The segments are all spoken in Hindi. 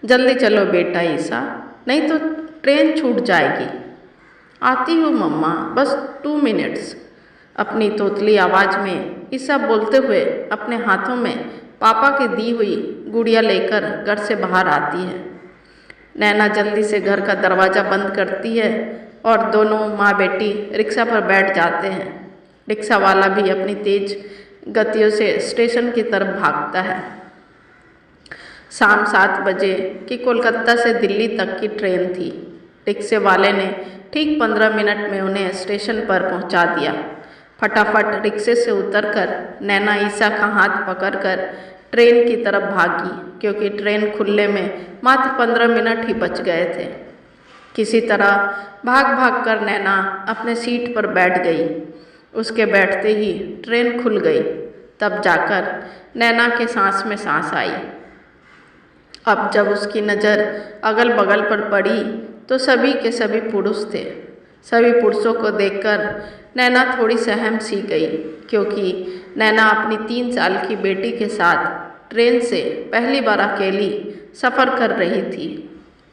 जल्दी चलो बेटा ईसा, नहीं तो ट्रेन छूट जाएगी। आती हूँ मम्मा, बस 2 मिनट्स। अपनी तोतली आवाज़ में ईसा बोलते हुए अपने हाथों में पापा की दी हुई गुड़िया लेकर घर से बाहर आती है। नैना जल्दी से घर का दरवाज़ा बंद करती है और दोनों माँ बेटी रिक्शा पर बैठ जाते हैं। रिक्शा वाला भी अपनी तेज गतियों से स्टेशन की तरफ भागता है। शाम 7 बजे की कोलकाता से दिल्ली तक की ट्रेन थी। रिक्शे वाले ने ठीक 15 मिनट में उन्हें स्टेशन पर पहुंचा दिया। फटाफट रिक्शे से उतरकर नैना ईसा का हाथ पकड़कर ट्रेन की तरफ भागी, क्योंकि ट्रेन खुलने में मात्र 15 मिनट ही बच गए थे। किसी तरह भाग भाग कर नैना अपने सीट पर बैठ गई। उसके बैठते ही ट्रेन खुल गई। तब जाकर नैना के सांस में सांस आई। अब जब उसकी नज़र अगल बगल पर पड़ी तो सभी के सभी पुरुष थे। सभी पुरुषों को देखकर नैना थोड़ी सहम सी गई, क्योंकि नैना अपनी 3 साल की बेटी के साथ ट्रेन से पहली बार अकेली सफ़र कर रही थी।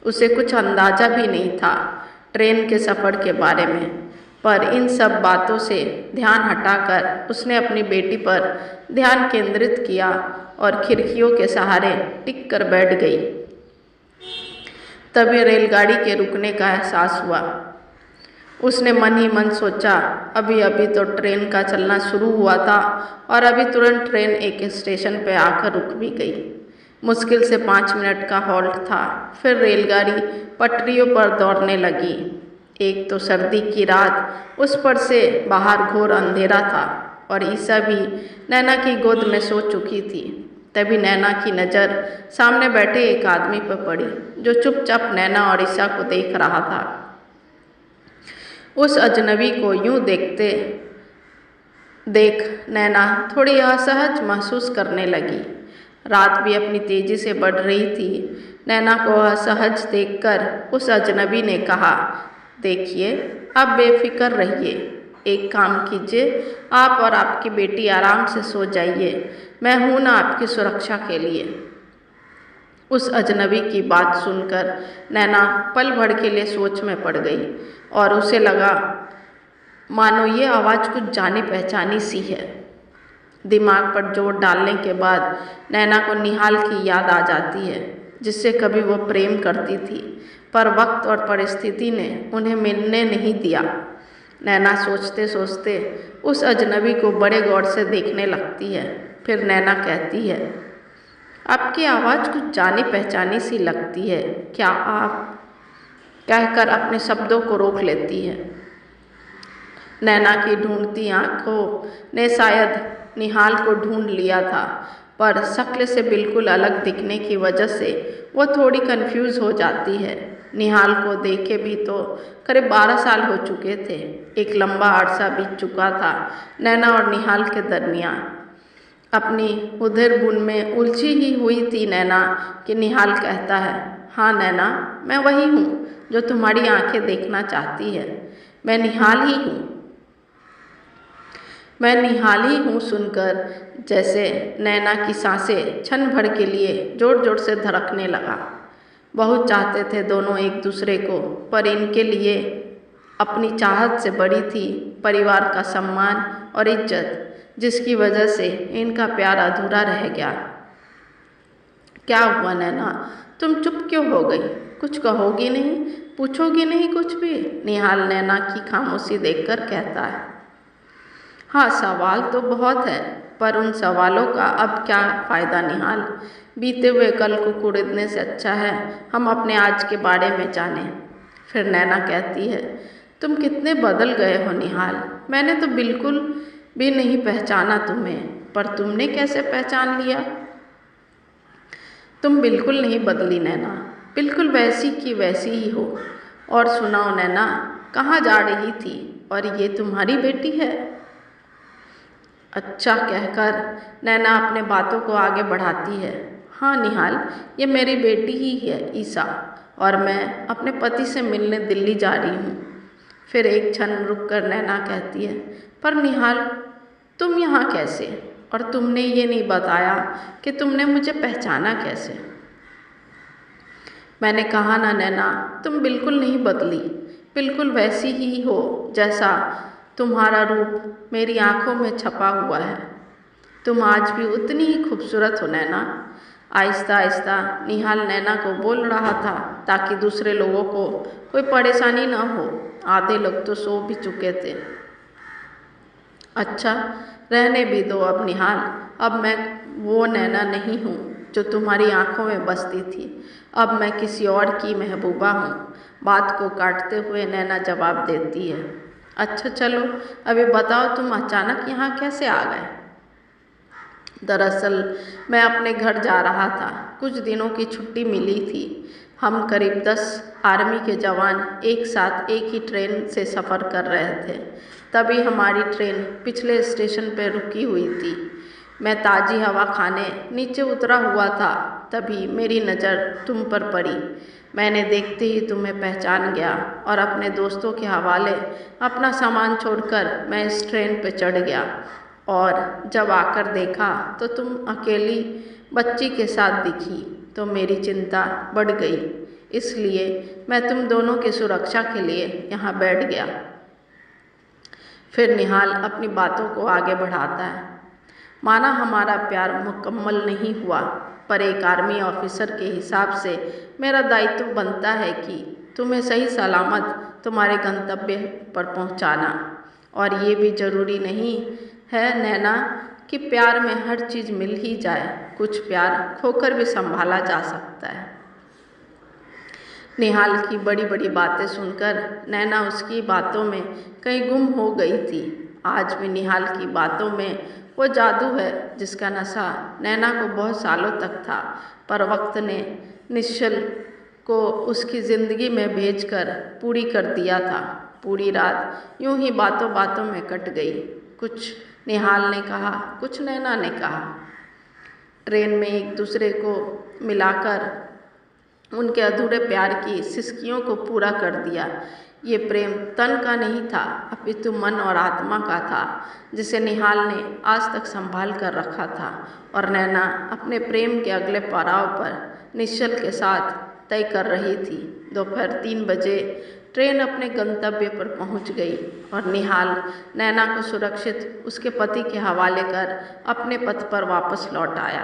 उसे कुछ अंदाज़ा भी नहीं था ट्रेन के सफ़र के बारे में, पर इन सब बातों से ध्यान हटाकर उसने अपनी बेटी पर ध्यान केंद्रित किया और खिड़कियों के सहारे टिक कर बैठ गई। तभी रेलगाड़ी के रुकने का एहसास हुआ। उसने मन ही मन सोचा, अभी अभी तो ट्रेन का चलना शुरू हुआ था और अभी तुरंत ट्रेन एक स्टेशन पर आकर रुक भी गई। मुश्किल से 5 मिनट का हॉल्ट था। फिर रेलगाड़ी पटरियों पर दौड़ने लगी। एक तो सर्दी की रात, उस पर से बाहर घोर अंधेरा था और ईसा भी नैना की गोद में सो चुकी थी। तभी नैना की नज़र सामने बैठे एक आदमी पर पड़ी, जो चुपचाप नैना और ईसा को देख रहा था। उस अजनबी को यूं देख नैना थोड़ी असहज महसूस करने लगी। रात भी अपनी तेजी से बढ़ रही थी। नैना को असहज देखकर उस अजनबी ने कहा, देखिए, आप बेफिक्र रहिए। एक काम कीजिए, आप और आपकी बेटी आराम से सो जाइए। मैं हूं ना आपकी सुरक्षा के लिए। उस अजनबी की बात सुनकर नैना पल भर के लिए सोच में पड़ गई और उसे लगा मानो ये आवाज़ कुछ जानी पहचानी सी है। दिमाग पर जोर डालने के बाद नैना को निहाल की याद आ जाती है, जिससे कभी वो प्रेम करती थी, पर वक्त और परिस्थिति ने उन्हें मिलने नहीं दिया। नैना सोचते सोचते उस अजनबी को बड़े गौर से देखने लगती है। फिर नैना कहती है, आपकी आवाज़ कुछ जानी पहचानी सी लगती है, क्या आप? कहकर अपने शब्दों को रोक लेती है। नैना की ढूंढती आंखों ने शायद निहाल को ढूंढ लिया था, पर शक्ल से बिल्कुल अलग दिखने की वजह से वो थोड़ी कंफ्यूज हो जाती है। निहाल को देखे भी तो करीब 12 साल हो चुके थे। एक लंबा अरसा बीत चुका था नैना और निहाल के दरमियान। अपनी उधर बुन में उलझी ही हुई थी नैना कि निहाल कहता है, हाँ नैना, मैं वही हूँ जो तुम्हारी आंखें देखना चाहती है। मैं निहाल ही हूँ। मैं निहाल ही हूँ सुनकर जैसे नैना की सांसें क्षण भर के लिए जोर जोर से धड़कने लगा। बहुत चाहते थे दोनों एक दूसरे को, पर इनके लिए अपनी चाहत से बड़ी थी परिवार का सम्मान और इज्जत, जिसकी वजह से इनका प्यार अधूरा रह गया। क्या हुआ नैना, तुम चुप क्यों हो गई? कुछ कहोगी नहीं, पूछोगी नहीं कुछ भी? निहाल नैना की खामोशी देखकर कहता है, हाँ सवाल तो बहुत है, पर उन सवालों का अब क्या फ़ायदा निहाल। बीते हुए कल को कुरेदने से अच्छा है हम अपने आज के बारे में जानें। फिर नैना कहती है, तुम कितने बदल गए हो निहाल। मैंने तो बिल्कुल भी नहीं पहचाना तुम्हें, पर तुमने कैसे पहचान लिया? तुम बिल्कुल नहीं बदली नैना, बिल्कुल वैसी की वैसी ही हो। और सुनाओ नैना, कहाँ जा रही थी? और ये तुम्हारी बेटी है? अच्छा कहकर नैना अपने बातों को आगे बढ़ाती है, हाँ निहाल, ये मेरी बेटी ही है ईसा, और मैं अपने पति से मिलने दिल्ली जा रही हूँ। फिर एक क्षण रुककर नैना कहती है, पर निहाल, तुम यहाँ कैसे? और तुमने ये नहीं बताया कि तुमने मुझे पहचाना कैसे? मैंने कहा ना नैना, तुम बिल्कुल नहीं बदली, बिल्कुल वैसी ही हो जैसा तुम्हारा रूप मेरी आंखों में छपा हुआ है। तुम आज भी उतनी ही खूबसूरत हो नैना। आहिस्ता आहिस्ता निहाल नैना को बोल रहा था ताकि दूसरे लोगों को कोई परेशानी न हो। आधे लोग तो सो भी चुके थे। अच्छा, रहने भी दो अब निहाल। अब मैं वो नैना नहीं हूँ जो तुम्हारी आंखों में बसती थी। अब मैं किसी और की महबूबा हूँ। बात को काटते हुए नैना जवाब देती है। अच्छा चलो, अभी बताओ तुम अचानक यहाँ कैसे आ गए? दरअसल मैं अपने घर जा रहा था, कुछ दिनों की छुट्टी मिली थी। हम करीब 10 आर्मी के जवान एक साथ एक ही ट्रेन से सफ़र कर रहे थे। तभी हमारी ट्रेन पिछले स्टेशन पर रुकी हुई थी। मैं ताज़ी हवा खाने नीचे उतरा हुआ था, तभी मेरी नज़र तुम पर पड़ी। मैंने देखते ही तुम्हें पहचान गया और अपने दोस्तों के हवाले अपना सामान छोड़कर मैं इस ट्रेन पर चढ़ गया। और जब आकर देखा तो तुम अकेली बच्ची के साथ दिखी तो मेरी चिंता बढ़ गई। इसलिए मैं तुम दोनों की सुरक्षा के लिए यहाँ बैठ गया। फिर निहाल अपनी बातों को आगे बढ़ाता है। माना हमारा प्यार मुकम्मल नहीं हुआ, पर एक आर्मी ऑफिसर के हिसाब से मेरा दायित्व बनता है कि तुम्हें सही सलामत तुम्हारे गंतव्य पर पहुंचाना। और ये भी ज़रूरी नहीं है नैना कि प्यार में हर चीज़ मिल ही जाए। कुछ प्यार खोकर भी संभाला जा सकता है। निहाल की बड़ी बड़ी बातें सुनकर नैना उसकी बातों में कहीं गुम हो गई थी। आज भी निहाल की बातों में वो जादू है जिसका नशा नैना को बहुत सालों तक था, पर वक्त ने निश्चल को उसकी ज़िंदगी में भेजकर पूरी कर दिया था। पूरी रात यूं ही बातों बातों में कट गई। कुछ निहाल ने कहा, कुछ नैना ने कहा। ट्रेन में एक दूसरे को मिलाकर उनके अधूरे प्यार की सिसकियों को पूरा कर दिया। ये प्रेम तन का नहीं था, अपितु मन और आत्मा का था, जिसे निहाल ने आज तक संभाल कर रखा था। और नैना अपने प्रेम के अगले पड़ाव पर निश्चल के साथ तय कर रही थी। दोपहर 3 बजे ट्रेन अपने गंतव्य पर पहुंच गई और निहाल नैना को सुरक्षित उसके पति के हवाले कर अपने पथ पर वापस लौट आया।